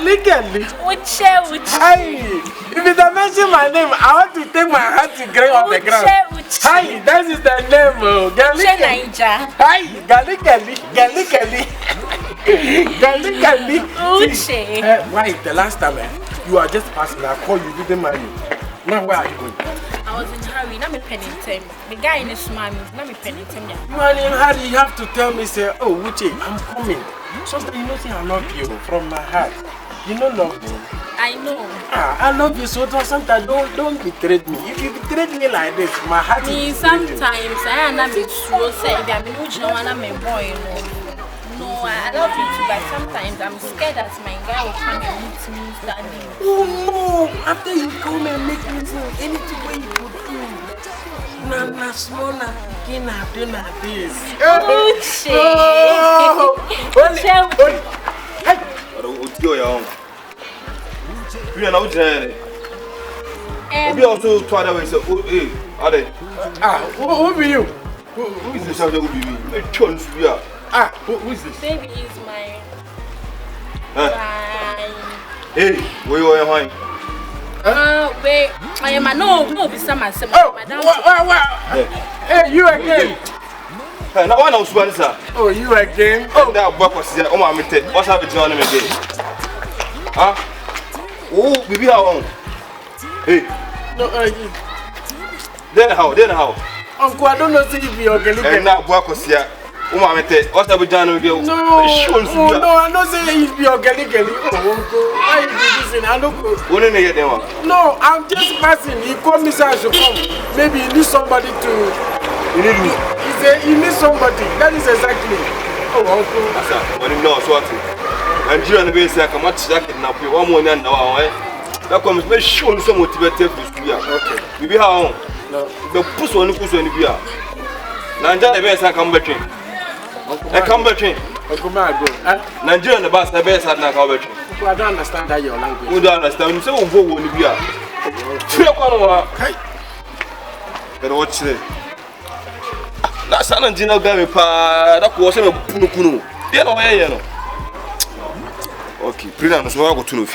Gali. Uche. Hi. If you don't mention my name, I want to take my hand to grab on the ground. Hi, that is the name. Gali. Hi, Gali. Uche. Why the last time you are just passing, I called you, didn't marry you. Now where are you going? I was in a hurry, not me penning time. The guy in the smile, not me penning time. You are in a hurry, you have to tell me, say, oh, Uche, I'm coming. Sometimes you know, say, I love you from my heart. You know, love me. I know. I love you so sometimes don't betray me. If you betray me like this, my heart is sometimes I am not be true, say, I'm a boy, No, I love you too, but sometimes I'm scared that my guy will come and meet me standing. Oh no! After you come and make me feel anything way you could do. Na small na kina do na this. Uche. Hey. Odio ya on. You na Uche. Obi also told that way say, "Oh, hey, ade." Who be you? Who is this? Who be me? Me chon suya. Who is this? Baby is my. Hey, where you are? Wait, I am a no, be some myself. Hey, you again? Hey, now one of Spencer. Oh, you again? Oh, that boy was here. Oh, my mate, what's happening on him again? Huh? Oh, baby, how long? Hey. No, Then how? Uncle, I don't know if you're getting. And that boy was here. Oh, my mate, what's happening on him? No, I'm not saying if you're getting. Why are you listening? I don't know. No, I'm just passing. He called me, so I should come. Maybe he needs somebody to. You need me? He said he needs somebody. That is exactly. Oh, uncle. But you know, so what? And you and the base, I come out to that now. One more than now, eh? That comes, make sure some motivated to school. Okay. Maybe how? No. The push one push on the beer. Nanja, the best I come back in. I come back in. Uncle, may I go? Nigeria and the bus, the best I come back in. I don't understand that your language. You don't understand. You say we go on the beer. Hey. Pero what say? That's an engineer guy. That was a puno. You know where you know. Okay, pretty much. So I go to know.